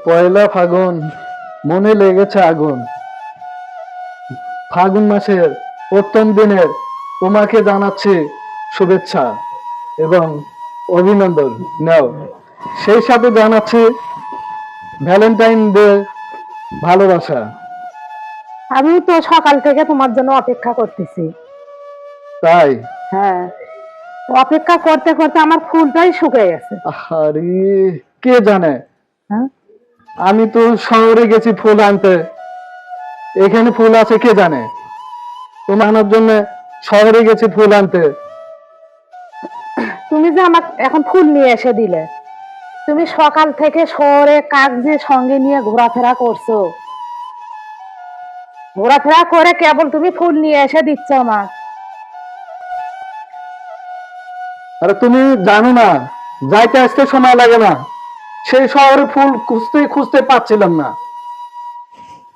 পয়লা ফাগুন, মনে লেগেছে আগুন। ফাগুন মাসের প্রথম দিনের তোমাকে জানাচ্ছি শুভেচ্ছা এবং অভিনন্দন। নাও, সেই সাথে জানাচ্ছি ভ্যালেন্টাইন ডে ভালোবাসা। আমি তো সকাল থেকে তোমার জন্য অপেক্ষা করতেছি। তাই? হ্যাঁ, অপেক্ষা করতে করতে আমার ফুলটাই শুকিয়ে গেছে। আরে, কে জানে, হ্যাঁ, আমি তো শহরে গেছি ফুল আনতে, এখানে ফুল আছে কে জানে। তোমার আনার জন্য শহরে গেছি ফুল আনতে। তুমি যে আমার এখন ফুল নিয়ে এসে দিলে, তুমি সকাল থেকে শহরে কাক যে সঙ্গে নিয়ে ঘোরাফেরা করছো, ঘোরাফেরা করে কেবল তুমি ফুল নিয়ে এসে দিচ্ছ আমার। আরে তুমি জানো না, যাইতে আসতে সময় লাগে না। সেই শহরে ফুল খুঁজতে খুঁজতে পাচ্ছিলাম না,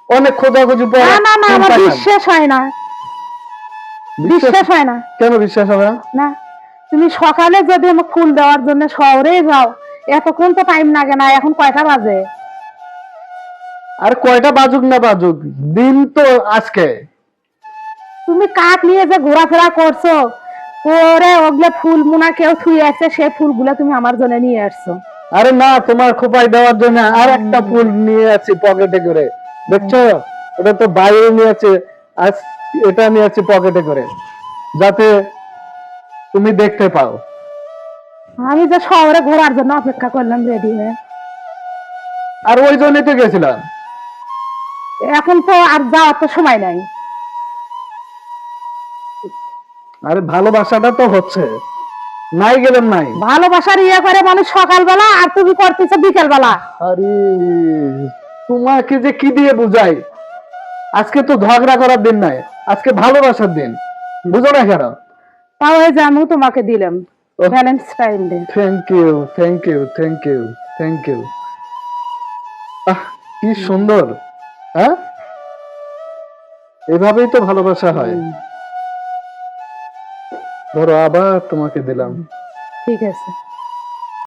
অনেক খোঁজাখুঁজি পরে না না না, ফুল আমার পাইলাম। বিশ্বাস হয় না, বিশ্বাস হয় না। কেন বিশ্বাস হবে না? না, তুমি সকালে যদি আমাকে ফুল দেওয়ার জন্য শহরে যাও, এতক্ষণ তো টাইম লাগে না। এখন কয়টা বাজে? আর কয়টা বাজুক না বাজুক, দিন তো আজকে। তুমি কাক নিয়ে যে ঘোরাফেরা করছো, ওরে ওগুলো ফুল মুনা কেউ ছুঁয়ে আসছে, সেই ফুলগুলো তুমি আমার জন্য নিয়ে আসছো। আরে না, তোমার খোপায় দেওয়ার জন্য আর একটা ফুল নিয়ে আছি পকেটে করে, দেখছো? ওটা তো বাইরে নিয়ে আছে, আজ এটা নিয়ে আছি পকেটে করে, যাতে তুমি দেখতে পাও। আমি যে শহরে ঘোরার জন্য অপেক্ষা করলাম রেডি হয়ে, আর ওই জন্যই তো গেছিলাম। এখন তো আর যাওয়ার তো সময় নাই। আরে ভালোবাসাটা তো হচ্ছে, নাই গেলাম নাই। ভালোবাসার ইয়ে করে মানুষ সকালবেলা, আর তুমি করতেছো বিকেল বেলা। আরে, তোমাকে যে কি দিয়ে বুঝাই, আজকে তো ঝগড়া করার দিন নাই, আজকে ভালোবাসার দিন, বুঝো না কেন? তাও এই যে আমি তোমাকে দিলাম Valentine day. Thank you, thank you, thank you, thank you. আহ, কি সুন্দর। হ্যাঁ, এভাবেই তো ভালোবাসা হয়। ধরো, আবার তোমাকে দিলাম। ঠিক আছে।